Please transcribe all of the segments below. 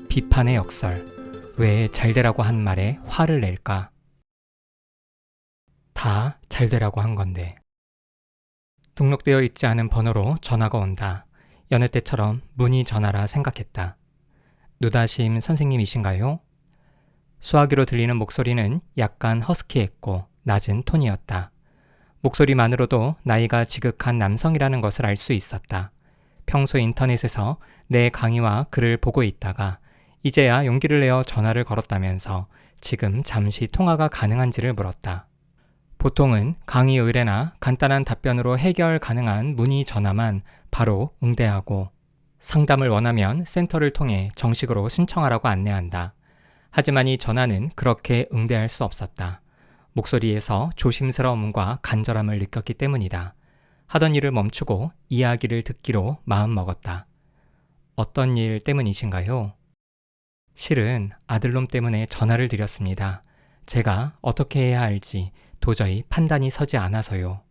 비판의 역설. 왜 잘되라고 한 말에 화를 낼까? 다 잘되라고 한 건데. 등록되어 있지 않은 번호로 전화가 온다. 여느 때처럼 문의 전화라 생각했다. 누다심 선생님이신가요? 수화기로 들리는 목소리는 약간 허스키했고 낮은 톤이었다. 목소리만으로도 나이가 지극한 남성이라는 것을 알 수 있었다. 평소 인터넷에서 내 강의와 글을 보고 있다가 이제야 용기를 내어 전화를 걸었다면서 지금 잠시 통화가 가능한지를 물었다. 보통은 강의 의뢰나 간단한 답변으로 해결 가능한 문의 전화만 바로 응대하고 상담을 원하면 센터를 통해 정식으로 신청하라고 안내한다. 하지만 이 전화는 그렇게 응대할 수 없었다. 목소리에서 조심스러움과 간절함을 느꼈기 때문이다. 하던 일을 멈추고 이야기를 듣기로 마음먹었다. 어떤 일 때문이신가요? 실은 아들놈 때문에 전화를 드렸습니다. 제가 어떻게 해야 할지 도저히 판단이 서지 않아서요.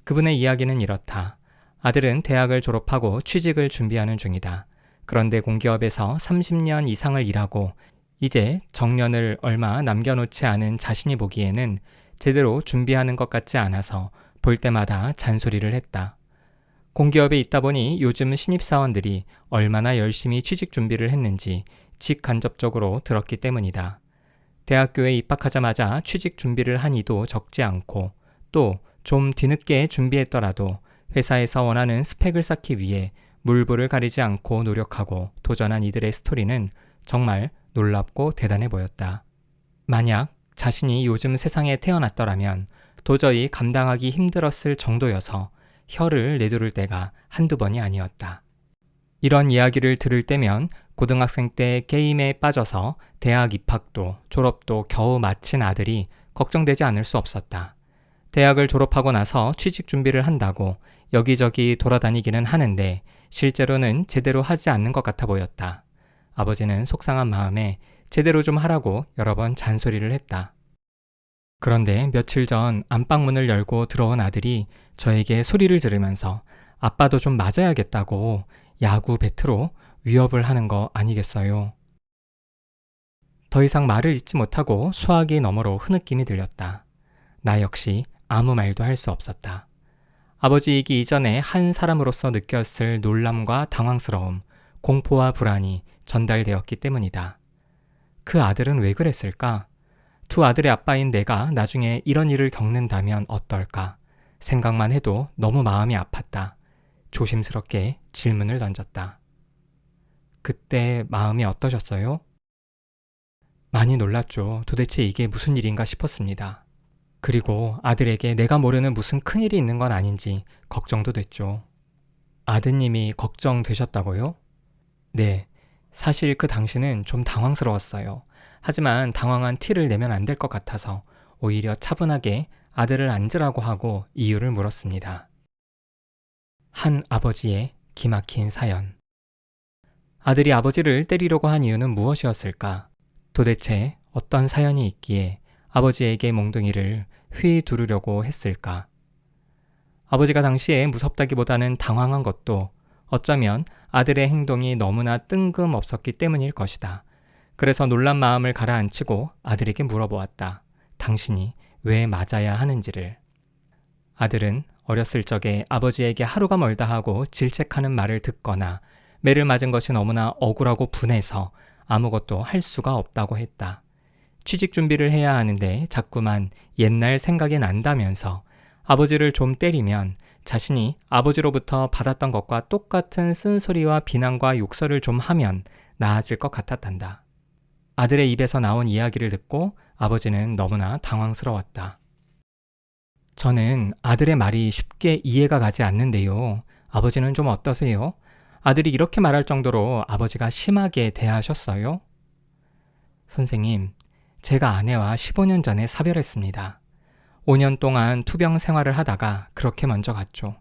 그분의 이야기는 이렇다. 아들은 대학을 졸업하고 취직을 준비하는 중이다. 그런데 공기업에서 30년 이상을 일하고 이제 정년을 얼마 남겨놓지 않은 자신이 보기에는 제대로 준비하는 것 같지 않아서 볼 때마다 잔소리를 했다. 공기업에 있다 보니 요즘 신입사원들이 얼마나 열심히 취직 준비를 했는지 직간접적으로 들었기 때문이다. 대학교에 입학하자마자 취직 준비를 한 이도 적지 않고 또 좀 뒤늦게 준비했더라도 회사에서 원하는 스펙을 쌓기 위해 물불을 가리지 않고 노력하고 도전한 이들의 스토리는 정말 놀랍고 대단해 보였다. 만약 자신이 요즘 세상에 태어났더라면 도저히 감당하기 힘들었을 정도여서 혀를 내두를 때가 한두 번이 아니었다. 이런 이야기를 들을 때면 고등학생 때 게임에 빠져서 대학 입학도 졸업도 겨우 마친 아들이 걱정되지 않을 수 없었다. 대학을 졸업하고 나서 취직 준비를 한다고 여기저기 돌아다니기는 하는데 실제로는 제대로 하지 않는 것 같아 보였다. 아버지는 속상한 마음에 제대로 좀 하라고 여러 번 잔소리를 했다. 그런데 며칠 전 안방문을 열고 들어온 아들이 저에게 소리를 지르면서 아빠도 좀 맞아야겠다고 야구 배트로 위협을 하는 거 아니겠어요? 더 이상 말을 잇지 못하고 수화기 너머로 흐느낌이 들렸다. 나 역시 아무 말도 할 수 없었다. 아버지이기 이전에 한 사람으로서 느꼈을 놀람과 당황스러움, 공포와 불안이 전달되었기 때문이다. 그 아들은 왜 그랬을까? 두 아들의 아빠인 내가 나중에 이런 일을 겪는다면 어떨까? 생각만 해도 너무 마음이 아팠다. 조심스럽게 질문을 던졌다. 그때 마음이 어떠셨어요? 많이 놀랐죠. 도대체 이게 무슨 일인가 싶었습니다. 그리고 아들에게 내가 모르는 무슨 큰일이 있는 건 아닌지 걱정도 됐죠. 아드님이 걱정되셨다고요? 네, 사실 그 당시는 좀 당황스러웠어요. 하지만 당황한 티를 내면 안 될 것 같아서 오히려 차분하게 아들을 앉으라고 하고 이유를 물었습니다. 한 아버지의 기막힌 사연. 아들이 아버지를 때리려고 한 이유는 무엇이었을까? 도대체 어떤 사연이 있기에 아버지에게 몽둥이를 휘두르려고 했을까? 아버지가 당시에 무섭다기보다는 당황한 것도 어쩌면 아들의 행동이 너무나 뜬금없었기 때문일 것이다. 그래서 놀란 마음을 가라앉히고 아들에게 물어보았다. 당신이 왜 맞아야 하는지를. 아들은 어렸을 적에 아버지에게 하루가 멀다 하고 질책하는 말을 듣거나 매를 맞은 것이 너무나 억울하고 분해서 아무것도 할 수가 없다고 했다. 취직 준비를 해야 하는데 자꾸만 옛날 생각이 난다면서 아버지를 좀 때리면 자신이 아버지로부터 받았던 것과 똑같은 쓴소리와 비난과 욕설을 좀 하면 나아질 것 같았단다. 아들의 입에서 나온 이야기를 듣고 아버지는 너무나 당황스러웠다. 저는 아들의 말이 쉽게 이해가 가지 않는데요. 아버지는 좀 어떠세요? 아들이 이렇게 말할 정도로 아버지가 심하게 대하셨어요? 선생님, 제가 아내와 15년 전에 사별했습니다. 5년 동안 투병 생활을 하다가 그렇게 먼저 갔죠.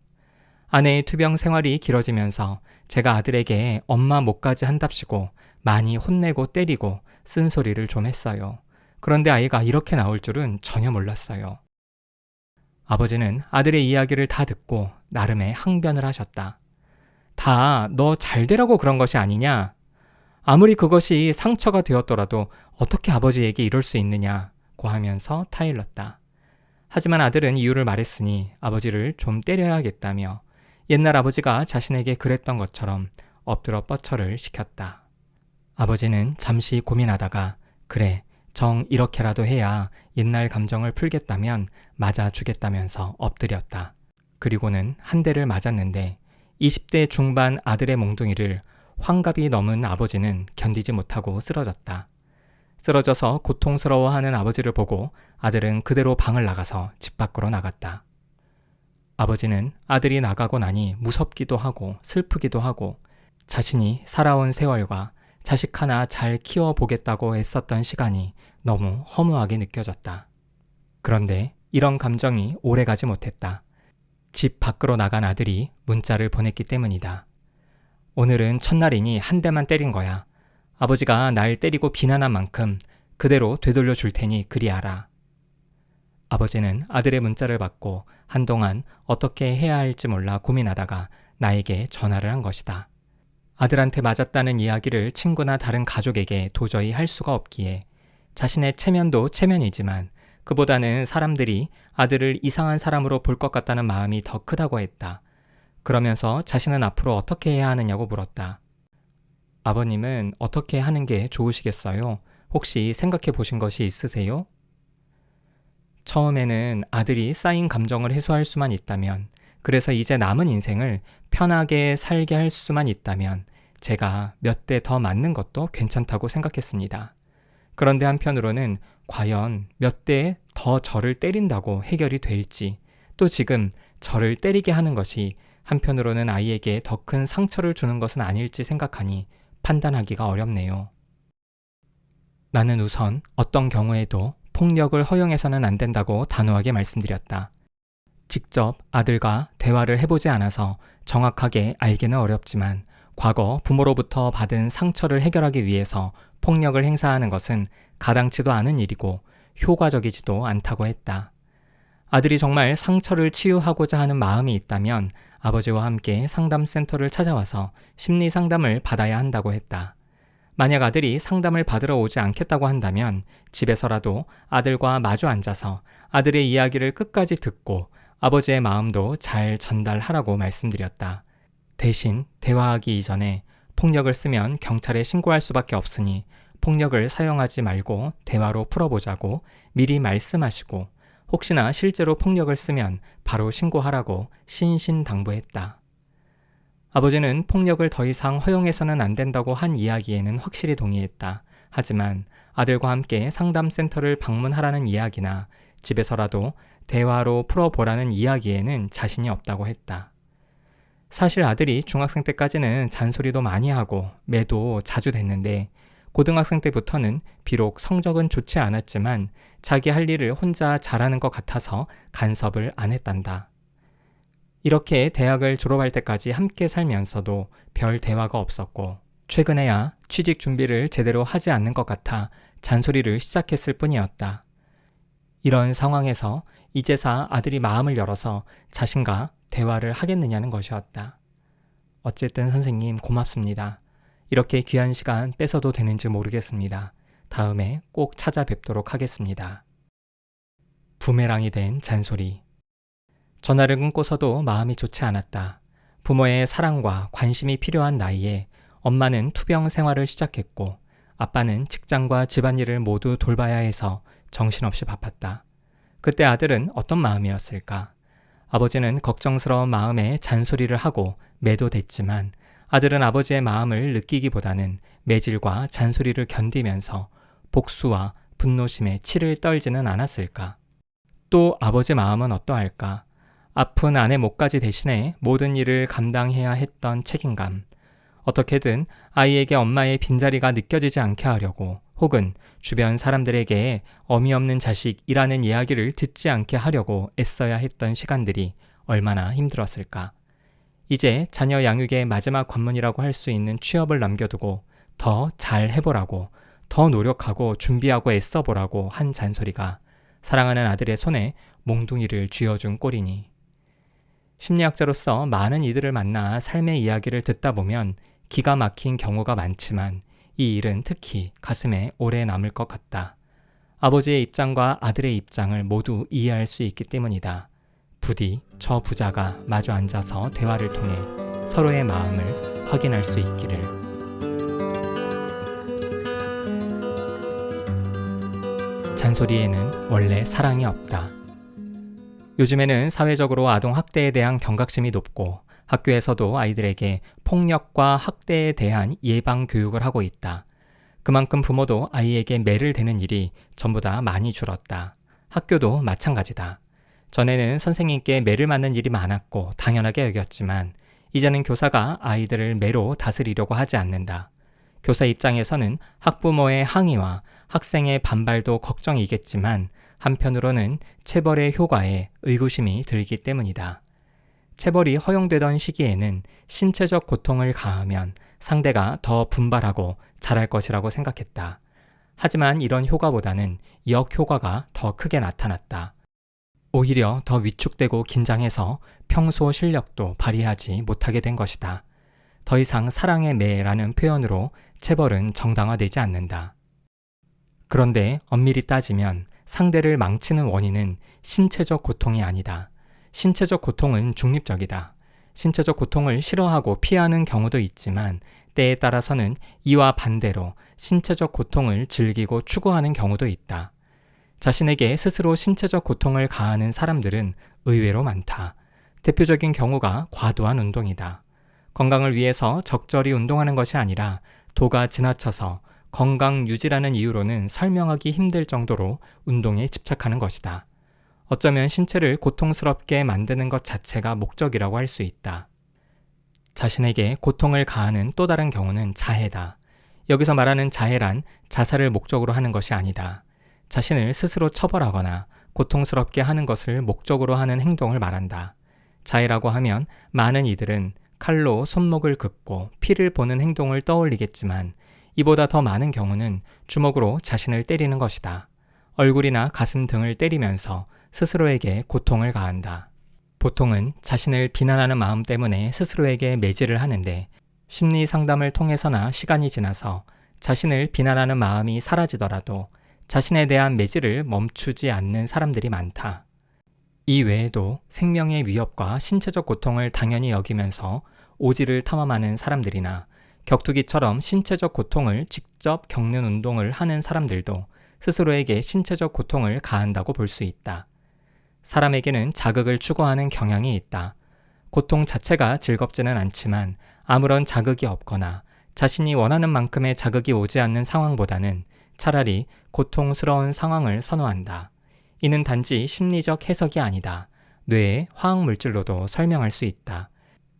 아내의 투병 생활이 길어지면서 제가 아들에게 엄마 못가지 한답시고 많이 혼내고 때리고 쓴소리를 좀 했어요. 그런데 아이가 이렇게 나올 줄은 전혀 몰랐어요. 아버지는 아들의 이야기를 다 듣고 나름의 항변을 하셨다. 다 너 잘 되라고 그런 것이 아니냐? 아무리 그것이 상처가 되었더라도 어떻게 아버지에게 이럴 수 있느냐고 하면서 타일렀다. 하지만 아들은 이유를 말했으니 아버지를 좀 때려야겠다며 옛날 아버지가 자신에게 그랬던 것처럼 엎드려 뻗쳐를 시켰다. 아버지는 잠시 고민하다가 그래, 정 이렇게라도 해야 옛날 감정을 풀겠다면 맞아주겠다면서 엎드렸다. 그리고는 한 대를 맞았는데 20대 중반 아들의 몽둥이를 환갑이 넘은 아버지는 견디지 못하고 쓰러졌다. 쓰러져서 고통스러워하는 아버지를 보고 아들은 그대로 방을 나가서 집 밖으로 나갔다. 아버지는 아들이 나가고 나니 무섭기도 하고 슬프기도 하고 자신이 살아온 세월과 자식 하나 잘 키워보겠다고 애썼던 시간이 너무 허무하게 느껴졌다. 그런데 이런 감정이 오래가지 못했다. 집 밖으로 나간 아들이 문자를 보냈기 때문이다. 오늘은 첫날이니 한 대만 때린 거야. 아버지가 날 때리고 비난한 만큼 그대로 되돌려 줄 테니 그리 알아. 아버지는 아들의 문자를 받고 한동안 어떻게 해야 할지 몰라 고민하다가 나에게 전화를 한 것이다. 아들한테 맞았다는 이야기를 친구나 다른 가족에게 도저히 할 수가 없기에 자신의 체면도 체면이지만 그보다는 사람들이 아들을 이상한 사람으로 볼 것 같다는 마음이 더 크다고 했다. 그러면서 자신은 앞으로 어떻게 해야 하느냐고 물었다. 아버님은 어떻게 하는 게 좋으시겠어요? 혹시 생각해 보신 것이 있으세요? 처음에는 아들이 쌓인 감정을 해소할 수만 있다면, 그래서 이제 남은 인생을 편하게 살게 할 수만 있다면 제가 몇 대 더 맞는 것도 괜찮다고 생각했습니다. 그런데 한편으로는 과연 몇 대 더 저를 때린다고 해결이 될지, 또 지금 저를 때리게 하는 것이 한편으로는 아이에게 더 큰 상처를 주는 것은 아닐지 생각하니 판단하기가 어렵네요. 나는 우선 어떤 경우에도 폭력을 허용해서는 안 된다고 단호하게 말씀드렸다. 직접 아들과 대화를 해보지 않아서 정확하게 알기는 어렵지만 과거 부모로부터 받은 상처를 해결하기 위해서 폭력을 행사하는 것은 가당치도 않은 일이고 효과적이지도 않다고 했다. 아들이 정말 상처를 치유하고자 하는 마음이 있다면 아버지와 함께 상담센터를 찾아와서 심리 상담을 받아야 한다고 했다. 만약 아들이 상담을 받으러 오지 않겠다고 한다면 집에서라도 아들과 마주 앉아서 아들의 이야기를 끝까지 듣고 아버지의 마음도 잘 전달하라고 말씀드렸다. 대신 대화하기 이전에 폭력을 쓰면 경찰에 신고할 수밖에 없으니 폭력을 사용하지 말고 대화로 풀어보자고 미리 말씀하시고 혹시나 실제로 폭력을 쓰면 바로 신고하라고 신신당부했다. 아버지는 폭력을 더 이상 허용해서는 안 된다고 한 이야기에는 확실히 동의했다. 하지만 아들과 함께 상담센터를 방문하라는 이야기나 집에서라도 대화로 풀어보라는 이야기에는 자신이 없다고 했다. 사실 아들이 중학생 때까지는 잔소리도 많이 하고 매도 자주 됐는데 고등학생 때부터는 비록 성적은 좋지 않았지만 자기 할 일을 혼자 잘하는 것 같아서 간섭을 안 했단다. 이렇게 대학을 졸업할 때까지 함께 살면서도 별 대화가 없었고 최근에야 취직 준비를 제대로 하지 않는 것 같아 잔소리를 시작했을 뿐이었다. 이런 상황에서 이제사 아들이 마음을 열어서 자신과 대화를 하겠느냐는 것이었다. 어쨌든 선생님 고맙습니다. 이렇게 귀한 시간 뺏어도 되는지 모르겠습니다. 다음에 꼭 찾아뵙도록 하겠습니다. 부메랑이 된 잔소리. 전화를 끊고서도 마음이 좋지 않았다. 부모의 사랑과 관심이 필요한 나이에 엄마는 투병 생활을 시작했고 아빠는 직장과 집안일을 모두 돌봐야 해서 정신없이 바빴다. 그때 아들은 어떤 마음이었을까? 아버지는 걱정스러운 마음에 잔소리를 하고 매도됐지만 아들은 아버지의 마음을 느끼기보다는 매질과 잔소리를 견디면서 복수와 분노심에 치를 떨지는 않았을까? 또 아버지 마음은 어떠할까? 아픈 아내 목까지 대신해 모든 일을 감당해야 했던 책임감. 어떻게든 아이에게 엄마의 빈자리가 느껴지지 않게 하려고 혹은 주변 사람들에게 어미 없는 자식이라는 이야기를 듣지 않게 하려고 애써야 했던 시간들이 얼마나 힘들었을까. 이제 자녀 양육의 마지막 관문이라고 할 수 있는 취업을 남겨두고 더 잘 해보라고, 더 노력하고 준비하고 애써보라고 한 잔소리가 사랑하는 아들의 손에 몽둥이를 쥐어준 꼴이니. 심리학자로서 많은 이들을 만나 삶의 이야기를 듣다 보면 기가 막힌 경우가 많지만 이 일은 특히 가슴에 오래 남을 것 같다. 아버지의 입장과 아들의 입장을 모두 이해할 수 있기 때문이다. 부디 저 부자가 마주 앉아서 대화를 통해 서로의 마음을 확인할 수 있기를. 잔소리에는 원래 사랑이 없다. 요즘에는 사회적으로 아동학대에 대한 경각심이 높고 학교에서도 아이들에게 폭력과 학대에 대한 예방 교육을 하고 있다. 그만큼 부모도 아이에게 매를 대는 일이 전보다 많이 줄었다. 학교도 마찬가지다. 전에는 선생님께 매를 맞는 일이 많았고 당연하게 여겼지만 이제는 교사가 아이들을 매로 다스리려고 하지 않는다. 교사 입장에서는 학부모의 항의와 학생의 반발도 걱정이겠지만 한편으로는 체벌의 효과에 의구심이 들기 때문이다. 체벌이 허용되던 시기에는 신체적 고통을 가하면 상대가 더 분발하고 잘할 것이라고 생각했다. 하지만 이런 효과보다는 역효과가 더 크게 나타났다. 오히려 더 위축되고 긴장해서 평소 실력도 발휘하지 못하게 된 것이다. 더 이상 사랑의 매라는 표현으로 체벌은 정당화되지 않는다. 그런데 엄밀히 따지면 상대를 망치는 원인은 신체적 고통이 아니다. 신체적 고통은 중립적이다. 신체적 고통을 싫어하고 피하는 경우도 있지만 때에 따라서는 이와 반대로 신체적 고통을 즐기고 추구하는 경우도 있다. 자신에게 스스로 신체적 고통을 가하는 사람들은 의외로 많다. 대표적인 경우가 과도한 운동이다. 건강을 위해서 적절히 운동하는 것이 아니라 도가 지나쳐서 건강 유지라는 이유로는 설명하기 힘들 정도로 운동에 집착하는 것이다. 어쩌면 신체를 고통스럽게 만드는 것 자체가 목적이라고 할 수 있다. 자신에게 고통을 가하는 또 다른 경우는 자해다. 여기서 말하는 자해란 자살을 목적으로 하는 것이 아니다. 자신을 스스로 처벌하거나 고통스럽게 하는 것을 목적으로 하는 행동을 말한다. 자해라고 하면 많은 이들은 칼로 손목을 긋고 피를 보는 행동을 떠올리겠지만 이보다 더 많은 경우는 주먹으로 자신을 때리는 것이다. 얼굴이나 가슴 등을 때리면서 스스로에게 고통을 가한다. 보통은 자신을 비난하는 마음 때문에 스스로에게 매질을 하는데 심리 상담을 통해서나 시간이 지나서 자신을 비난하는 마음이 사라지더라도 자신에 대한 매질을 멈추지 않는 사람들이 많다. 이 외에도 생명의 위협과 신체적 고통을 당연히 여기면서 오지를 탐험하는 사람들이나 격투기처럼 신체적 고통을 직접 겪는 운동을 하는 사람들도 스스로에게 신체적 고통을 가한다고 볼 수 있다. 사람에게는 자극을 추구하는 경향이 있다. 고통 자체가 즐겁지는 않지만 아무런 자극이 없거나 자신이 원하는 만큼의 자극이 오지 않는 상황보다는 차라리 고통스러운 상황을 선호한다. 이는 단지 심리적 해석이 아니다. 뇌의 화학물질로도 설명할 수 있다.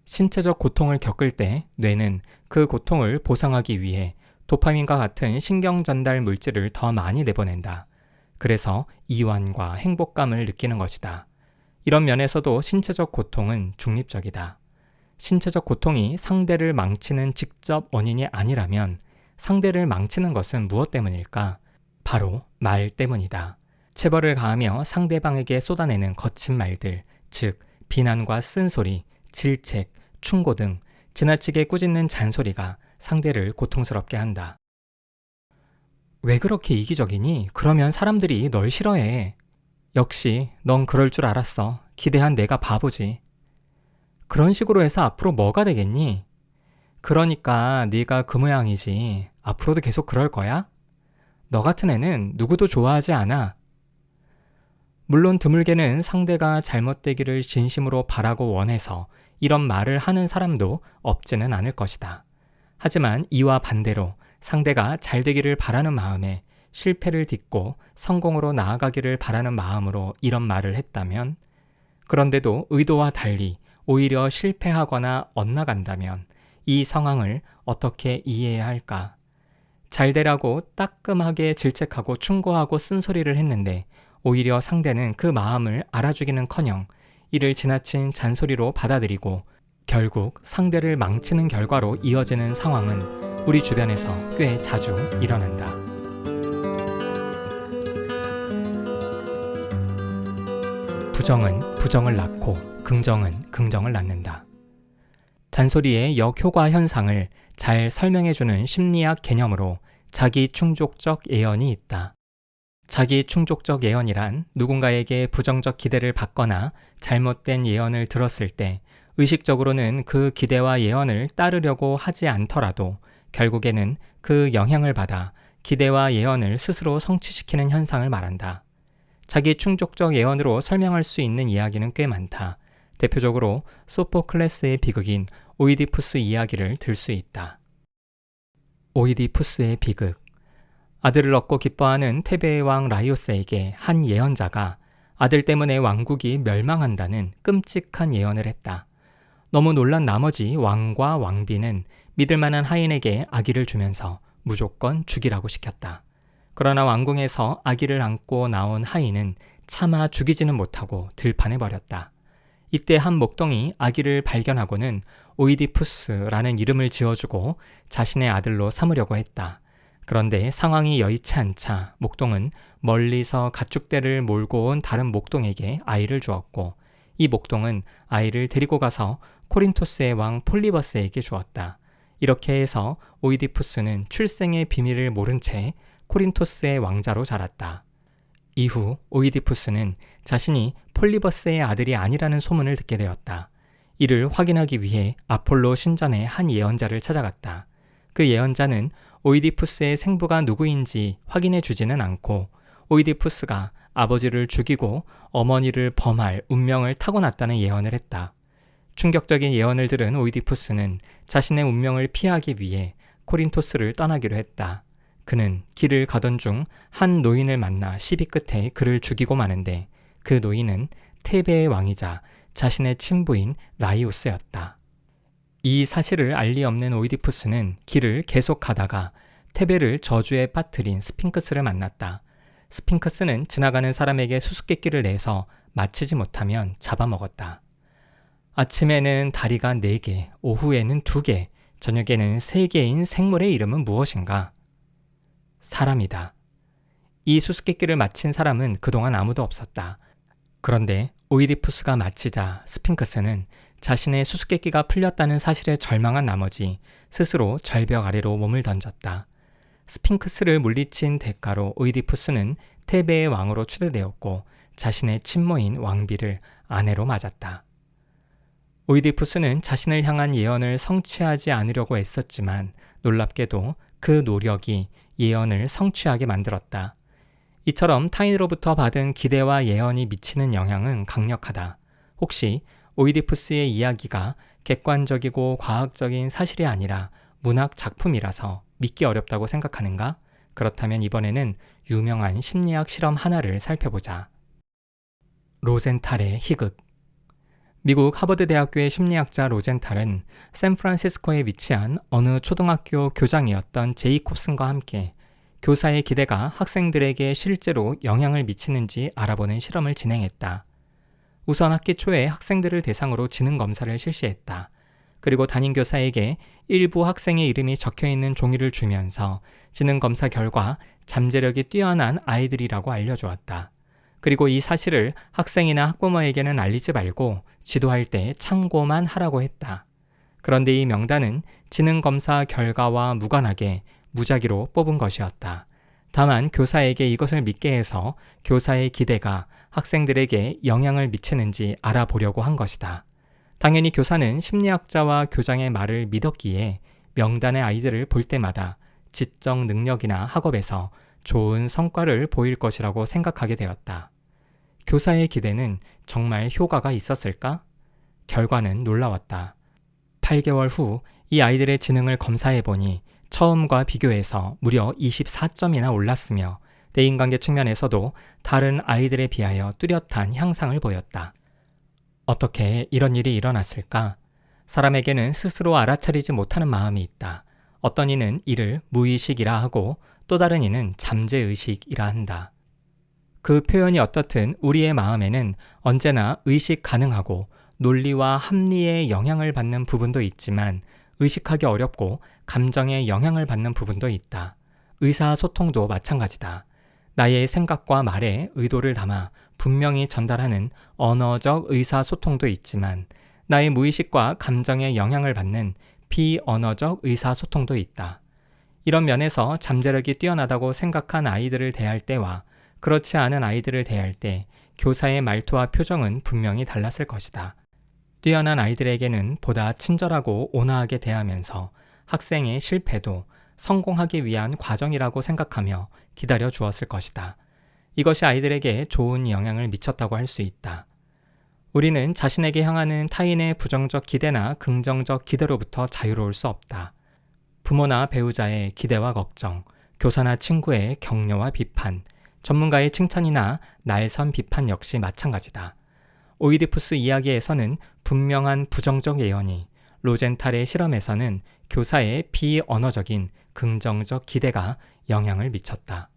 신체적 고통을 겪을 때 뇌는 그 고통을 보상하기 위해 도파민과 같은 신경 전달 물질을 더 많이 내보낸다. 그래서 이완과 행복감을 느끼는 것이다. 이런 면에서도 신체적 고통은 중립적이다. 신체적 고통이 상대를 망치는 직접 원인이 아니라면 상대를 망치는 것은 무엇 때문일까? 바로 말 때문이다. 체벌을 가하며 상대방에게 쏟아내는 거친 말들, 즉 비난과 쓴소리, 질책, 충고 등 지나치게 꾸짖는 잔소리가 상대를 고통스럽게 한다. 왜 그렇게 이기적이니? 그러면 사람들이 널 싫어해. 역시 넌 그럴 줄 알았어. 기대한 내가 바보지. 그런 식으로 해서 앞으로 뭐가 되겠니? 그러니까 네가 그 모양이지. 앞으로도 계속 그럴 거야? 너 같은 애는 누구도 좋아하지 않아. 물론 드물게는 상대가 잘못되기를 진심으로 바라고 원해서 이런 말을 하는 사람도 없지는 않을 것이다. 하지만 이와 반대로 상대가 잘 되기를 바라는 마음에 실패를 딛고 성공으로 나아가기를 바라는 마음으로 이런 말을 했다면, 그런데도 의도와 달리 오히려 실패하거나 엇나간다면 이 상황을 어떻게 이해해야 할까? 잘 되라고 따끔하게 질책하고 충고하고 쓴소리를 했는데 오히려 상대는 그 마음을 알아주기는커녕 이를 지나친 잔소리로 받아들이고 결국 상대를 망치는 결과로 이어지는 상황은 우리 주변에서 꽤 자주 일어난다. 부정은 부정을 낳고 긍정은 긍정을 낳는다. 잔소리의 역효과 현상을 잘 설명해주는 심리학 개념으로 자기 충족적 예언이 있다. 자기 충족적 예언이란 누군가에게 부정적 기대를 받거나 잘못된 예언을 들었을 때 의식적으로는 그 기대와 예언을 따르려고 하지 않더라도 결국에는 그 영향을 받아 기대와 예언을 스스로 성취시키는 현상을 말한다. 자기 충족적 예언으로 설명할 수 있는 이야기는 꽤 많다. 대표적으로 소포클레스의 비극인 오이디푸스 이야기를 들 수 있다. 오이디푸스의 비극. 아들을 얻고 기뻐하는 테베의 왕 라이오스에게 한 예언자가 아들 때문에 왕국이 멸망한다는 끔찍한 예언을 했다. 너무 놀란 나머지 왕과 왕비는 믿을 만한 하인에게 아기를 주면서 무조건 죽이라고 시켰다. 그러나 왕궁에서 아기를 안고 나온 하인은 차마 죽이지는 못하고 들판에 버렸다. 이때 한 목동이 아기를 발견하고는 오이디푸스라는 이름을 지어주고 자신의 아들로 삼으려고 했다. 그런데 상황이 여의치 않자 목동은 멀리서 가축대를 몰고 온 다른 목동에게 아이를 주었고 이 목동은 아이를 데리고 가서 코린토스의 왕 폴리버스에게 주었다. 이렇게 해서 오이디푸스는 출생의 비밀을 모른 채 코린토스의 왕자로 자랐다. 이후 오이디푸스는 자신이 폴리버스의 아들이 아니라는 소문을 듣게 되었다. 이를 확인하기 위해 아폴로 신전의 한 예언자를 찾아갔다. 그 예언자는 오이디푸스의 생부가 누구인지 확인해 주지는 않고 오이디푸스가 아버지를 죽이고 어머니를 범할 운명을 타고났다는 예언을 했다. 충격적인 예언을 들은 오이디푸스는 자신의 운명을 피하기 위해 코린토스를 떠나기로 했다. 그는 길을 가던 중 한 노인을 만나 시비 끝에 그를 죽이고 마는데 그 노인은 테베의 왕이자 자신의 친부인 라이오스였다. 이 사실을 알 리 없는 오이디푸스는 길을 계속 가다가 테베를 저주에 빠뜨린 스핑크스를 만났다. 스핑크스는 지나가는 사람에게 수수께끼를 내서 마치지 못하면 잡아먹었다. 아침에는 다리가 4개, 오후에는 2개, 저녁에는 3개인 생물의 이름은 무엇인가? 사람이다. 이 수수께끼를 마친 사람은 그동안 아무도 없었다. 그런데 오이디푸스가 마치자 스핑크스는 자신의 수수께끼가 풀렸다는 사실에 절망한 나머지 스스로 절벽 아래로 몸을 던졌다. 스핑크스를 물리친 대가로 오이디푸스는 테베의 왕으로 추대되었고 자신의 친모인 왕비를 아내로 맞았다. 오이디푸스는 자신을 향한 예언을 성취하지 않으려고 애썼지만 놀랍게도 그 노력이 예언을 성취하게 만들었다. 이처럼 타인으로부터 받은 기대와 예언이 미치는 영향은 강력하다. 혹시 오이디푸스의 이야기가 객관적이고 과학적인 사실이 아니라 문학 작품이라서 믿기 어렵다고 생각하는가? 그렇다면 이번에는 유명한 심리학 실험 하나를 살펴보자. 로젠탈의 희극. 미국 하버드 대학교의 심리학자 로젠탈은 샌프란시스코에 위치한 어느 초등학교 교장이었던 제이콥슨과 함께 교사의 기대가 학생들에게 실제로 영향을 미치는지 알아보는 실험을 진행했다. 우선 학기 초에 학생들을 대상으로 지능 검사를 실시했다. 그리고 담임 교사에게 일부 학생의 이름이 적혀있는 종이를 주면서 지능 검사 결과 잠재력이 뛰어난 아이들이라고 알려주었다. 그리고 이 사실을 학생이나 학부모에게는 알리지 말고 지도할 때 참고만 하라고 했다. 그런데 이 명단은 지능 검사 결과와 무관하게 무작위로 뽑은 것이었다. 다만 교사에게 이것을 믿게 해서 교사의 기대가 학생들에게 영향을 미치는지 알아보려고 한 것이다. 당연히 교사는 심리학자와 교장의 말을 믿었기에 명단의 아이들을 볼 때마다 지적 능력이나 학업에서 좋은 성과를 보일 것이라고 생각하게 되었다. 교사의 기대는 정말 효과가 있었을까? 결과는 놀라웠다. 8개월 후 이 아이들의 지능을 검사해보니 처음과 비교해서 무려 24점이나 올랐으며 대인관계 측면에서도 다른 아이들에 비하여 뚜렷한 향상을 보였다. 어떻게 이런 일이 일어났을까? 사람에게는 스스로 알아차리지 못하는 마음이 있다. 어떤 이는 이를 무의식이라 하고 또 다른 이는 잠재의식이라 한다. 그 표현이 어떻든 우리의 마음에는 언제나 의식 가능하고 논리와 합리에 영향을 받는 부분도 있지만 의식하기 어렵고 감정에 영향을 받는 부분도 있다. 의사소통도 마찬가지다. 나의 생각과 말에 의도를 담아 분명히 전달하는 언어적 의사소통도 있지만 나의 무의식과 감정에 영향을 받는 비언어적 의사소통도 있다. 이런 면에서 잠재력이 뛰어나다고 생각한 아이들을 대할 때와 그렇지 않은 아이들을 대할 때 교사의 말투와 표정은 분명히 달랐을 것이다. 뛰어난 아이들에게는 보다 친절하고 온화하게 대하면서 학생의 실패도 성공하기 위한 과정이라고 생각하며 기다려 주었을 것이다. 이것이 아이들에게 좋은 영향을 미쳤다고 할 수 있다. 우리는 자신에게 향하는 타인의 부정적 기대나 긍정적 기대로부터 자유로울 수 없다. 부모나 배우자의 기대와 걱정, 교사나 친구의 격려와 비판, 전문가의 칭찬이나 날선 비판 역시 마찬가지다. 오이디푸스 이야기에서는 분명한 부정적 예언이, 로젠탈의 실험에서는 교사의 비언어적인 긍정적 기대가 영향을 미쳤다.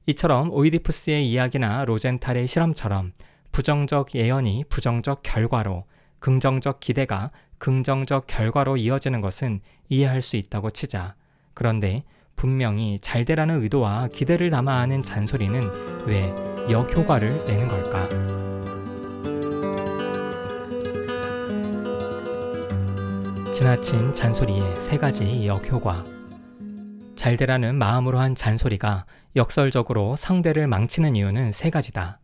이처럼 오이디푸스의 이야기나 로젠탈의 실험처럼 부정적 예언이 부정적 결과로, 긍정적 기대가 긍정적 결과로 이어지는 것은 이해할 수 있다고 치자. 그런데 분명히 잘 되라는 의도와 기대를 담아 하는 잔소리는 왜 역효과를 내는 걸까? 지나친 잔소리의 3가지 역효과. 잘 되라는 마음으로 한 잔소리가 역설적으로 상대를 망치는 이유는 3가지다.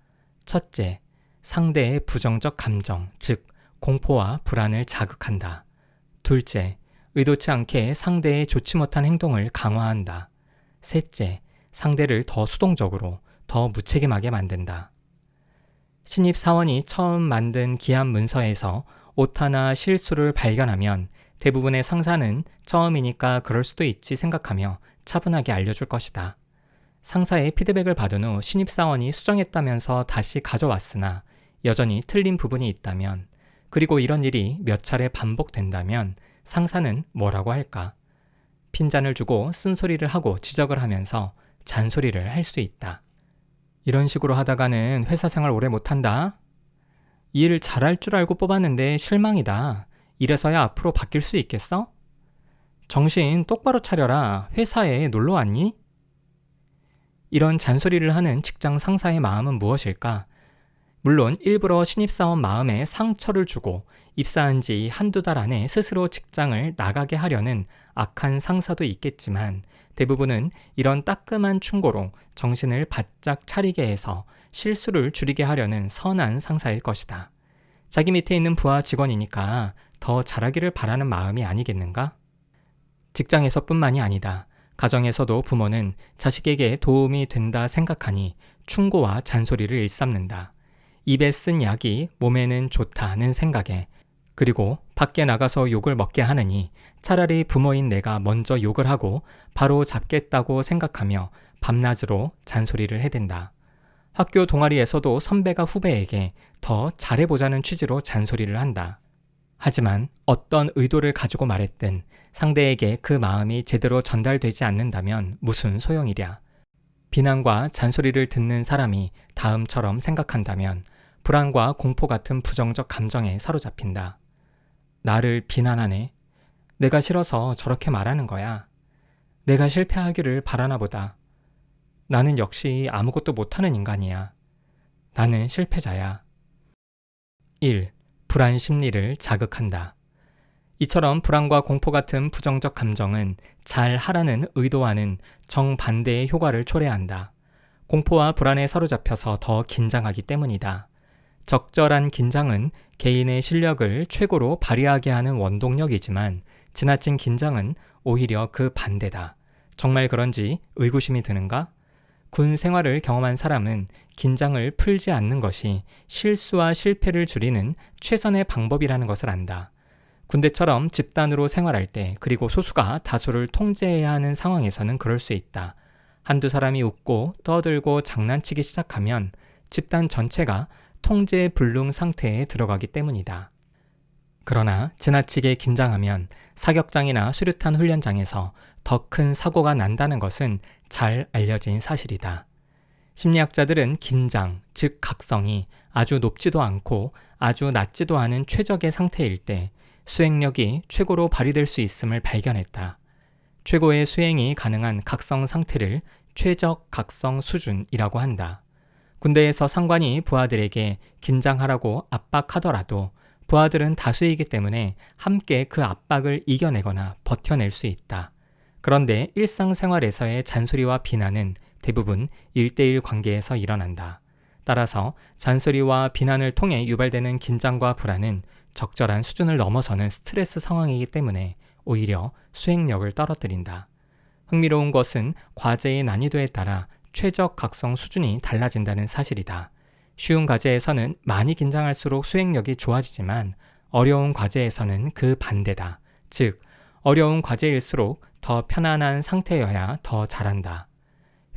첫째, 상대의 부정적 감정, 즉 공포와 불안을 자극한다. 둘째, 의도치 않게 상대의 좋지 못한 행동을 강화한다. 셋째, 상대를 더 수동적으로, 더 무책임하게 만든다. 신입사원이 처음 만든 기한 문서에서 오타나 실수를 발견하면 대부분의 상사는 처음이니까 그럴 수도 있지 생각하며 차분하게 알려줄 것이다. 상사의 피드백을 받은 후 신입사원이 수정했다면서 다시 가져왔으나 여전히 틀린 부분이 있다면, 그리고 이런 일이 몇 차례 반복된다면 상사는 뭐라고 할까? 핀잔을 주고 쓴소리를 하고 지적을 하면서 잔소리를 할 수 있다. 이런 식으로 하다가는 회사 생활 오래 못한다. 이 일을 잘할 줄 알고 뽑았는데 실망이다. 이래서야 앞으로 바뀔 수 있겠어? 정신 똑바로 차려라. 회사에 놀러 왔니? 이런 잔소리를 하는 직장 상사의 마음은 무엇일까? 물론 일부러 신입사원 마음에 상처를 주고 입사한 지 한두 달 안에 스스로 직장을 나가게 하려는 악한 상사도 있겠지만 대부분은 이런 따끔한 충고로 정신을 바짝 차리게 해서 실수를 줄이게 하려는 선한 상사일 것이다. 자기 밑에 있는 부하 직원이니까 더 잘하기를 바라는 마음이 아니겠는가? 직장에서뿐만이 아니다. 가정에서도 부모는 자식에게 도움이 된다 생각하니 충고와 잔소리를 일삼는다. 입에 쓴 약이 몸에는 좋다는 생각에, 그리고 밖에 나가서 욕을 먹게 하느니 차라리 부모인 내가 먼저 욕을 하고 바로 잡겠다고 생각하며 밤낮으로 잔소리를 해댄다. 학교 동아리에서도 선배가 후배에게 더 잘해보자는 취지로 잔소리를 한다. 하지만 어떤 의도를 가지고 말했든 상대에게 그 마음이 제대로 전달되지 않는다면 무슨 소용이랴. 비난과 잔소리를 듣는 사람이 다음처럼 생각한다면 불안과 공포 같은 부정적 감정에 사로잡힌다. 나를 비난하네. 내가 싫어서 저렇게 말하는 거야. 내가 실패하기를 바라나 보다. 나는 역시 아무것도 못하는 인간이야. 나는 실패자야. 1. 불안 심리를 자극한다. 이처럼 불안과 공포 같은 부정적 감정은 잘 하라는 의도와는 정반대의 효과를 초래한다. 공포와 불안에 사로잡혀서 더 긴장하기 때문이다. 적절한 긴장은 개인의 실력을 최고로 발휘하게 하는 원동력이지만 지나친 긴장은 오히려 그 반대다. 정말 그런지 의구심이 드는가? 군 생활을 경험한 사람은 긴장을 풀지 않는 것이 실수와 실패를 줄이는 최선의 방법이라는 것을 안다. 군대처럼 집단으로 생활할 때, 그리고 소수가 다수를 통제해야 하는 상황에서는 그럴 수 있다. 한두 사람이 웃고 떠들고 장난치기 시작하면 집단 전체가 통제 불능 상태에 들어가기 때문이다. 그러나 지나치게 긴장하면 사격장이나 수류탄 훈련장에서 더 큰 사고가 난다는 것은 잘 알려진 사실이다. 심리학자들은 긴장, 즉 각성이 아주 높지도 않고 아주 낮지도 않은 최적의 상태일 때 수행력이 최고로 발휘될 수 있음을 발견했다. 최고의 수행이 가능한 각성 상태를 최적 각성 수준이라고 한다. 군대에서 상관이 부하들에게 긴장하라고 압박하더라도 부하들은 다수이기 때문에 함께 그 압박을 이겨내거나 버텨낼 수 있다. 그런데 일상생활에서의 잔소리와 비난은 대부분 1대1 관계에서 일어난다. 따라서 잔소리와 비난을 통해 유발되는 긴장과 불안은 적절한 수준을 넘어서는 스트레스 상황이기 때문에 오히려 수행력을 떨어뜨린다. 흥미로운 것은 과제의 난이도에 따라 최적 각성 수준이 달라진다는 사실이다. 쉬운 과제에서는 많이 긴장할수록 수행력이 좋아지지만 어려운 과제에서는 그 반대다. 즉, 어려운 과제일수록 더 편안한 상태여야 더 잘한다.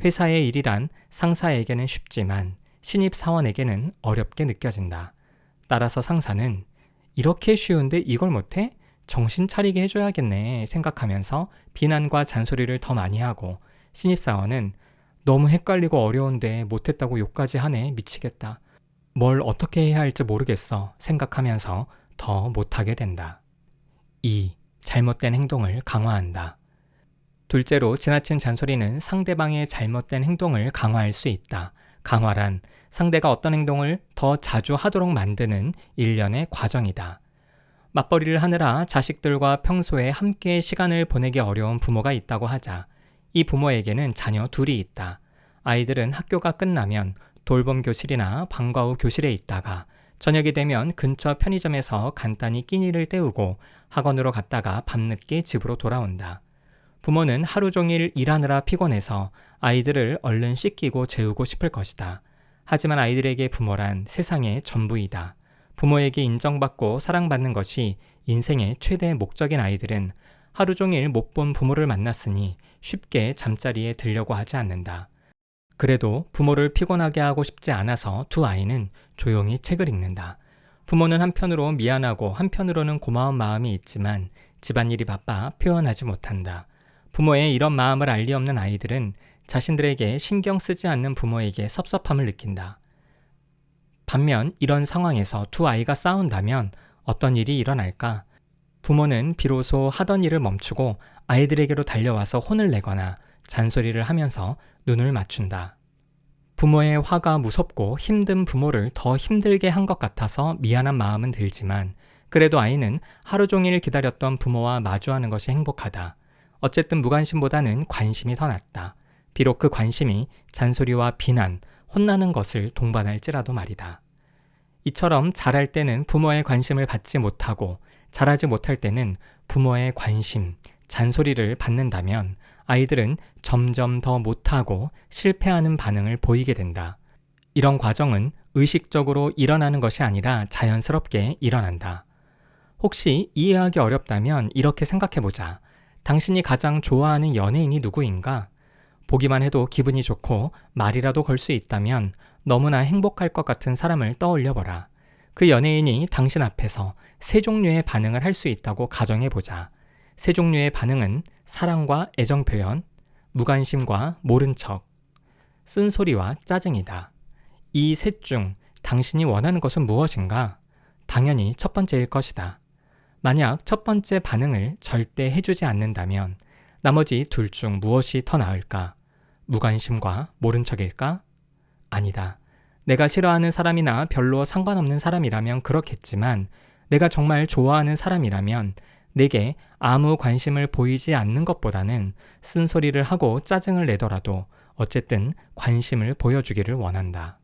회사의 일이란 상사에게는 쉽지만 신입사원에게는 어렵게 느껴진다. 따라서 상사는 이렇게 쉬운데 이걸 못해? 정신 차리게 해줘야겠네 생각하면서 비난과 잔소리를 더 많이 하고, 신입사원은 너무 헷갈리고 어려운데 못했다고 욕까지 하네, 미치겠다. 뭘 어떻게 해야 할지 모르겠어 생각하면서 더 못하게 된다. 2. 잘못된 행동을 강화한다. 둘째로, 지나친 잔소리는 상대방의 잘못된 행동을 강화할 수 있다. 강화란 상대가 어떤 행동을 더 자주 하도록 만드는 일련의 과정이다. 맞벌이를 하느라 자식들과 평소에 함께 시간을 보내기 어려운 부모가 있다고 하자. 이 부모에게는 자녀 둘이 있다. 아이들은 학교가 끝나면 돌봄 교실이나 방과 후 교실에 있다가 저녁이 되면 근처 편의점에서 간단히 끼니를 때우고 학원으로 갔다가 밤늦게 집으로 돌아온다. 부모는 하루 종일 일하느라 피곤해서 아이들을 얼른 씻기고 재우고 싶을 것이다. 하지만 아이들에게 부모란 세상의 전부이다. 부모에게 인정받고 사랑받는 것이 인생의 최대 목적인 아이들은 하루 종일 못 본 부모를 만났으니 쉽게 잠자리에 들려고 하지 않는다. 그래도 부모를 피곤하게 하고 싶지 않아서 두 아이는 조용히 책을 읽는다. 부모는 한편으로 미안하고 한편으로는 고마운 마음이 있지만 집안일이 바빠 표현하지 못한다. 부모의 이런 마음을 알 리 없는 아이들은 자신들에게 신경 쓰지 않는 부모에게 섭섭함을 느낀다. 반면 이런 상황에서 두 아이가 싸운다면 어떤 일이 일어날까? 부모는 비로소 하던 일을 멈추고 아이들에게로 달려와서 혼을 내거나 잔소리를 하면서 눈을 맞춘다. 부모의 화가 무섭고 힘든 부모를 더 힘들게 한 것 같아서 미안한 마음은 들지만, 그래도 아이는 하루 종일 기다렸던 부모와 마주하는 것이 행복하다. 어쨌든 무관심보다는 관심이 더 낫다. 비록 그 관심이 잔소리와 비난, 혼나는 것을 동반할지라도 말이다. 이처럼 잘할 때는 부모의 관심을 받지 못하고 잘하지 못할 때는 부모의 관심, 잔소리를 받는다면 아이들은 점점 더 못하고 실패하는 반응을 보이게 된다. 이런 과정은 의식적으로 일어나는 것이 아니라 자연스럽게 일어난다. 혹시 이해하기 어렵다면 이렇게 생각해보자. 당신이 가장 좋아하는 연예인이 누구인가? 보기만 해도 기분이 좋고 말이라도 걸 수 있다면 너무나 행복할 것 같은 사람을 떠올려보라. 그 연예인이 당신 앞에서 세 종류의 반응을 할 수 있다고 가정해보자. 세 종류의 반응은 사랑과 애정 표현, 무관심과 모른 척, 쓴소리와 짜증이다. 이 셋 중 당신이 원하는 것은 무엇인가? 당연히 첫 번째일 것이다. 만약 첫 번째 반응을 절대 해주지 않는다면 나머지 둘 중 무엇이 더 나을까? 무관심과 모른 척일까? 아니다. 내가 싫어하는 사람이나 별로 상관없는 사람이라면 그렇겠지만 내가 정말 좋아하는 사람이라면 내게 아무 관심을 보이지 않는 것보다는 쓴소리를 하고 짜증을 내더라도 어쨌든 관심을 보여주기를 원한다.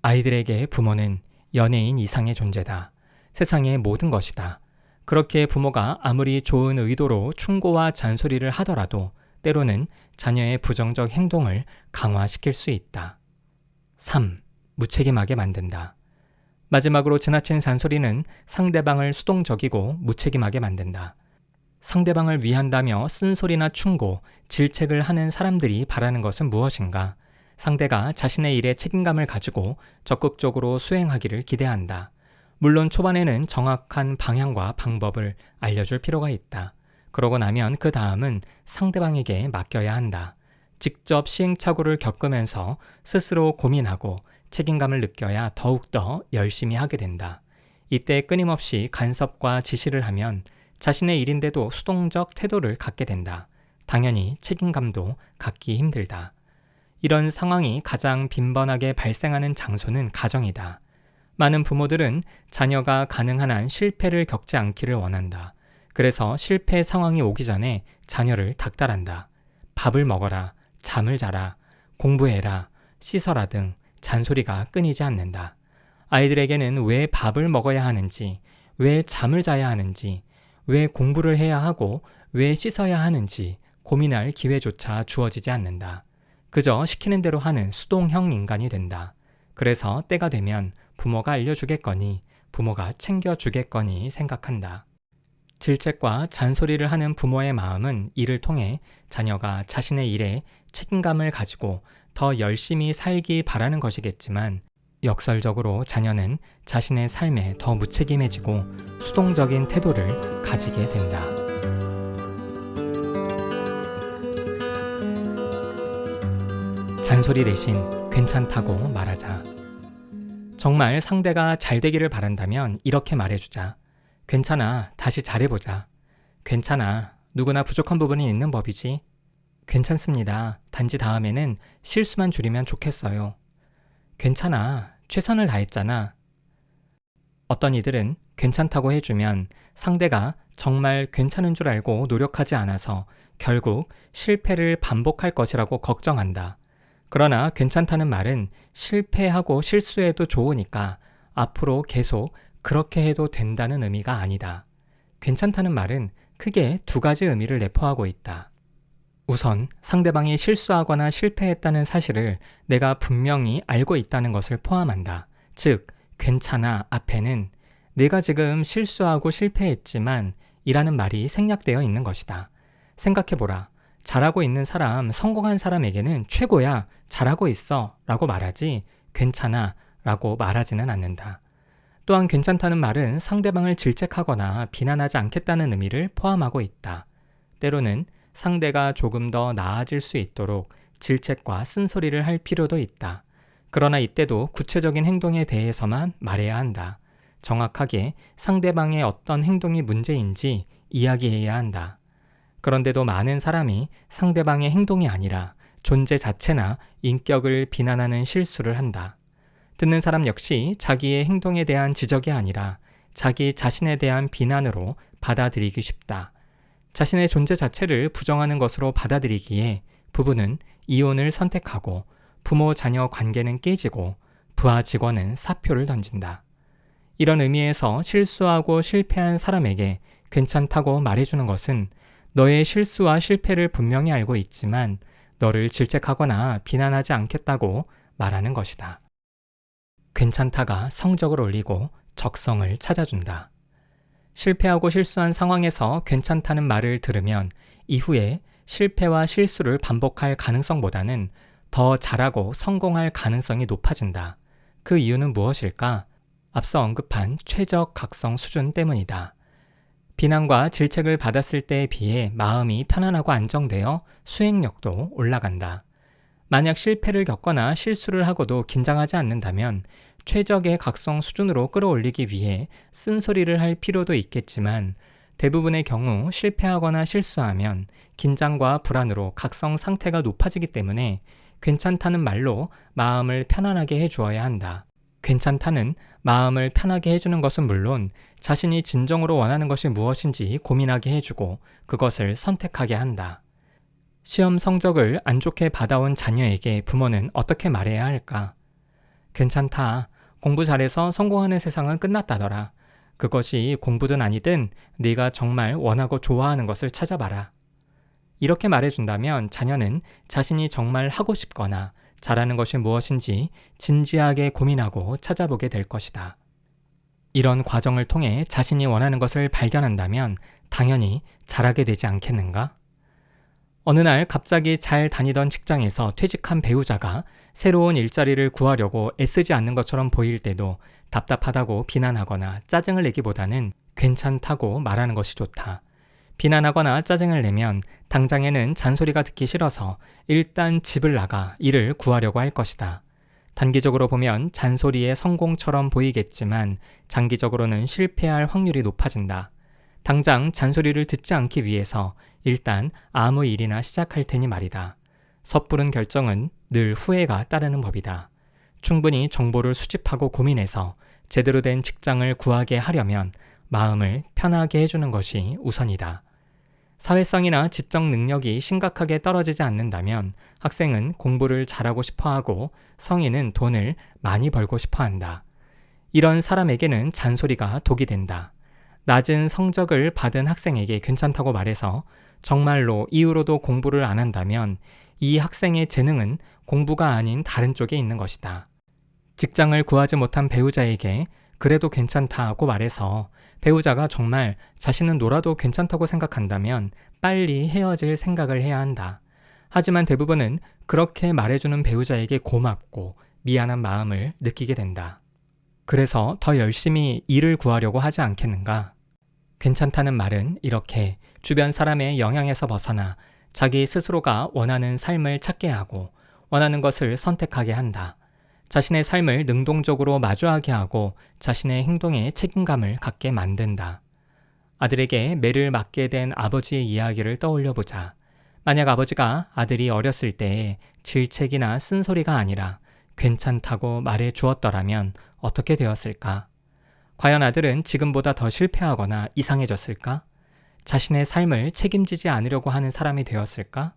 아이들에게 부모는 연예인 이상의 존재다. 세상의 모든 것이다. 그렇게 부모가 아무리 좋은 의도로 충고와 잔소리를 하더라도 때로는 자녀의 부정적 행동을 강화시킬 수 있다. 3. 무책임하게 만든다. 마지막으로, 지나친 잔소리는 상대방을 수동적이고 무책임하게 만든다. 상대방을 위한다며 쓴소리나 충고, 질책을 하는 사람들이 바라는 것은 무엇인가? 상대가 자신의 일에 책임감을 가지고 적극적으로 수행하기를 기대한다. 물론 초반에는 정확한 방향과 방법을 알려줄 필요가 있다. 그러고 나면 그 다음은 상대방에게 맡겨야 한다. 직접 시행착오를 겪으면서 스스로 고민하고 책임감을 느껴야 더욱더 열심히 하게 된다. 이때 끊임없이 간섭과 지시를 하면 자신의 일인데도 수동적 태도를 갖게 된다. 당연히 책임감도 갖기 힘들다. 이런 상황이 가장 빈번하게 발생하는 장소는 가정이다. 많은 부모들은 자녀가 가능한 한 실패를 겪지 않기를 원한다. 그래서 실패 상황이 오기 전에 자녀를 닥달한다. 밥을 먹어라, 잠을 자라, 공부해라, 씻어라 등 잔소리가 끊이지 않는다. 아이들에게는 왜 밥을 먹어야 하는지, 왜 잠을 자야 하는지, 왜 공부를 해야 하고 왜 씻어야 하는지 고민할 기회조차 주어지지 않는다. 그저 시키는 대로 하는 수동형 인간이 된다. 그래서 때가 되면 부모가 알려주겠거니, 부모가 챙겨주겠거니 생각한다. 질책과 잔소리를 하는 부모의 마음은 이를 통해 자녀가 자신의 일에 책임감을 가지고 더 열심히 살기 바라는 것이겠지만, 역설적으로 자녀는 자신의 삶에 더 무책임해지고 수동적인 태도를 가지게 된다. 잔소리 대신 괜찮다고 말하자. 정말 상대가 잘 되기를 바란다면 이렇게 말해주자. 괜찮아, 다시 잘해보자. 괜찮아, 누구나 부족한 부분이 있는 법이지. 괜찮습니다. 단지 다음에는 실수만 줄이면 좋겠어요. 괜찮아, 최선을 다했잖아. 어떤 이들은 괜찮다고 해주면 상대가 정말 괜찮은 줄 알고 노력하지 않아서 결국 실패를 반복할 것이라고 걱정한다. 그러나 괜찮다는 말은 실패하고 실수해도 좋으니까 앞으로 계속 그렇게 해도 된다는 의미가 아니다. 괜찮다는 말은 크게 두 가지 의미를 내포하고 있다. 우선 상대방이 실수하거나 실패했다는 사실을 내가 분명히 알고 있다는 것을 포함한다. 즉, 괜찮아 앞에는 내가 지금 실수하고 실패했지만 이라는 말이 생략되어 있는 것이다. 생각해보라. 잘하고 있는 사람, 성공한 사람에게는 최고야, 잘하고 있어 라고 말하지 괜찮아 라고 말하지는 않는다. 또한 괜찮다는 말은 상대방을 질책하거나 비난하지 않겠다는 의미를 포함하고 있다. 때로는 상대가 조금 더 나아질 수 있도록 질책과 쓴소리를 할 필요도 있다. 그러나 이때도 구체적인 행동에 대해서만 말해야 한다. 정확하게 상대방의 어떤 행동이 문제인지 이야기해야 한다. 그런데도 많은 사람이 상대방의 행동이 아니라 존재 자체나 인격을 비난하는 실수를 한다. 듣는 사람 역시 자기의 행동에 대한 지적이 아니라 자기 자신에 대한 비난으로 받아들이기 쉽다. 자신의 존재 자체를 부정하는 것으로 받아들이기에 부부는 이혼을 선택하고 부모 자녀 관계는 깨지고 부하 직원은 사표를 던진다. 이런 의미에서 실수하고 실패한 사람에게 괜찮다고 말해주는 것은 너의 실수와 실패를 분명히 알고 있지만 너를 질책하거나 비난하지 않겠다고 말하는 것이다. 괜찮다가 성적을 올리고 적성을 찾아준다. 실패하고 실수한 상황에서 괜찮다는 말을 들으면 이후에 실패와 실수를 반복할 가능성보다는 더 잘하고 성공할 가능성이 높아진다. 그 이유는 무엇일까? 앞서 언급한 최적 각성 수준 때문이다. 비난과 질책을 받았을 때에 비해 마음이 편안하고 안정되어 수행력도 올라간다. 만약 실패를 겪거나 실수를 하고도 긴장하지 않는다면 최적의 각성 수준으로 끌어올리기 위해 쓴소리를 할 필요도 있겠지만 대부분의 경우 실패하거나 실수하면 긴장과 불안으로 각성 상태가 높아지기 때문에 괜찮다는 말로 마음을 편안하게 해주어야 한다. 괜찮다는 마음을 편하게 해주는 것은 물론 자신이 진정으로 원하는 것이 무엇인지 고민하게 해주고 그것을 선택하게 한다. 시험 성적을 안 좋게 받아온 자녀에게 부모는 어떻게 말해야 할까? 괜찮다. 공부 잘해서 성공하는 세상은 끝났다더라. 그것이 공부든 아니든 네가 정말 원하고 좋아하는 것을 찾아봐라. 이렇게 말해준다면 자녀는 자신이 정말 하고 싶거나 잘하는 것이 무엇인지 진지하게 고민하고 찾아보게 될 것이다. 이런 과정을 통해 자신이 원하는 것을 발견한다면 당연히 잘하게 되지 않겠는가? 어느 날 갑자기 잘 다니던 직장에서 퇴직한 배우자가 새로운 일자리를 구하려고 애쓰지 않는 것처럼 보일 때도 답답하다고 비난하거나 짜증을 내기보다는 괜찮다고 말하는 것이 좋다. 비난하거나 짜증을 내면 당장에는 잔소리가 듣기 싫어서 일단 집을 나가 일을 구하려고 할 것이다. 단기적으로 보면 잔소리의 성공처럼 보이겠지만 장기적으로는 실패할 확률이 높아진다. 당장 잔소리를 듣지 않기 위해서 일단 아무 일이나 시작할 테니 말이다. 섣부른 결정은 늘 후회가 따르는 법이다. 충분히 정보를 수집하고 고민해서 제대로 된 직장을 구하게 하려면 마음을 편하게 해주는 것이 우선이다. 사회성이나 지적 능력이 심각하게 떨어지지 않는다면 학생은 공부를 잘하고 싶어 하고 성인은 돈을 많이 벌고 싶어 한다. 이런 사람에게는 잔소리가 독이 된다. 낮은 성적을 받은 학생에게 괜찮다고 말해서 정말로 이후로도 공부를 안 한다면 이 학생의 재능은 공부가 아닌 다른 쪽에 있는 것이다. 직장을 구하지 못한 배우자에게 그래도 괜찮다고 말해서 배우자가 정말 자신은 놀아도 괜찮다고 생각한다면 빨리 헤어질 생각을 해야 한다. 하지만 대부분은 그렇게 말해주는 배우자에게 고맙고 미안한 마음을 느끼게 된다. 그래서 더 열심히 일을 구하려고 하지 않겠는가? 괜찮다는 말은 이렇게 주변 사람의 영향에서 벗어나 자기 스스로가 원하는 삶을 찾게 하고 원하는 것을 선택하게 한다. 자신의 삶을 능동적으로 마주하게 하고 자신의 행동에 책임감을 갖게 만든다. 아들에게 매를 맞게 된 아버지의 이야기를 떠올려 보자. 만약 아버지가 아들이 어렸을 때에 질책이나 쓴소리가 아니라 괜찮다고 말해 주었더라면 어떻게 되었을까? 과연 아들은 지금보다 더 실패하거나 이상해졌을까? 자신의 삶을 책임지지 않으려고 하는 사람이 되었을까?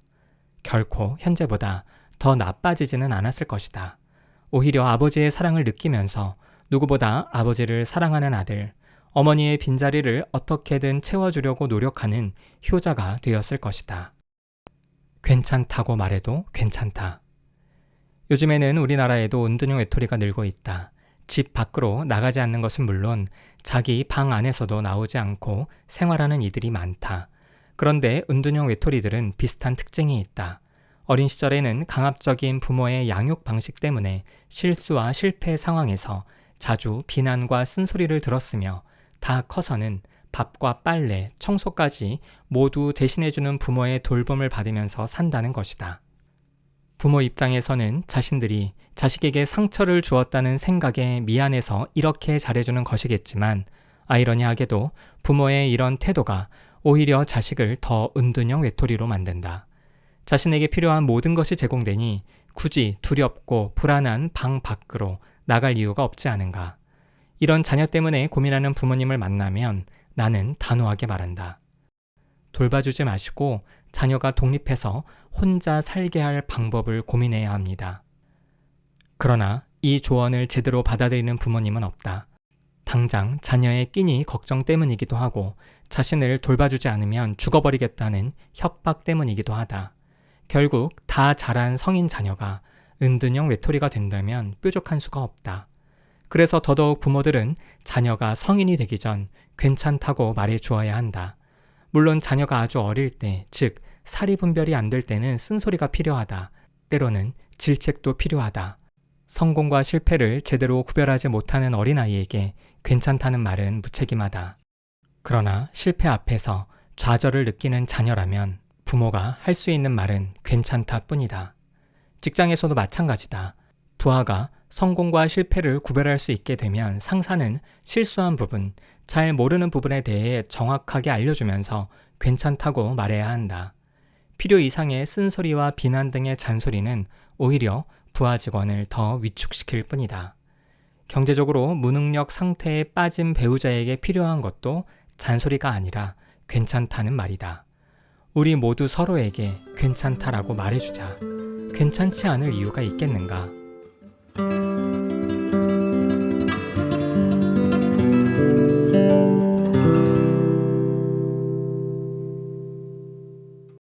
결코 현재보다 더 나빠지지는 않았을 것이다. 오히려 아버지의 사랑을 느끼면서 누구보다 아버지를 사랑하는 아들, 어머니의 빈자리를 어떻게든 채워주려고 노력하는 효자가 되었을 것이다. 괜찮다고 말해도 괜찮다. 요즘에는 우리나라에도 은둔형 외톨이가 늘고 있다. 집 밖으로 나가지 않는 것은 물론 자기 방 안에서도 나오지 않고 생활하는 이들이 많다. 그런데 은둔형 외톨이들은 비슷한 특징이 있다. 어린 시절에는 강압적인 부모의 양육 방식 때문에 실수와 실패 상황에서 자주 비난과 쓴소리를 들었으며 다 커서는 밥과 빨래, 청소까지 모두 대신해주는 부모의 돌봄을 받으면서 산다는 것이다. 부모 입장에서는 자신들이 자식에게 상처를 주었다는 생각에 미안해서 이렇게 잘해주는 것이겠지만 아이러니하게도 부모의 이런 태도가 오히려 자식을 더 은둔형 외톨이로 만든다. 자신에게 필요한 모든 것이 제공되니 굳이 두렵고 불안한 방 밖으로 나갈 이유가 없지 않은가. 이런 자녀 때문에 고민하는 부모님을 만나면 나는 단호하게 말한다. 돌봐주지 마시고 자녀가 독립해서 혼자 살게 할 방법을 고민해야 합니다. 그러나 이 조언을 제대로 받아들이는 부모님은 없다. 당장 자녀의 끼니 걱정 때문이기도 하고 자신을 돌봐주지 않으면 죽어버리겠다는 협박 때문이기도 하다. 결국 다 자란 성인 자녀가 은둔형 외톨이가 된다면 뾰족한 수가 없다. 그래서 더더욱 부모들은 자녀가 성인이 되기 전 괜찮다고 말해 주어야 한다. 물론 자녀가 아주 어릴 때, 즉 사리 분별이 안 될 때는 쓴소리가 필요하다. 때로는 질책도 필요하다. 성공과 실패를 제대로 구별하지 못하는 어린아이에게 괜찮다는 말은 무책임하다. 그러나 실패 앞에서 좌절을 느끼는 자녀라면 부모가 할 수 있는 말은 괜찮다 뿐이다. 직장에서도 마찬가지다. 부하가 성공과 실패를 구별할 수 있게 되면 상사는 실수한 부분, 잘 모르는 부분에 대해 정확하게 알려주면서 괜찮다고 말해야 한다. 필요 이상의 쓴소리와 비난 등의 잔소리는 오히려 부하 직원을 더 위축시킬 뿐이다. 경제적으로 무능력 상태에 빠진 배우자에게 필요한 것도 잔소리가 아니라 괜찮다는 말이다. 우리 모두 서로에게 괜찮다라고 말해주자. 괜찮지 않을 이유가 있겠는가?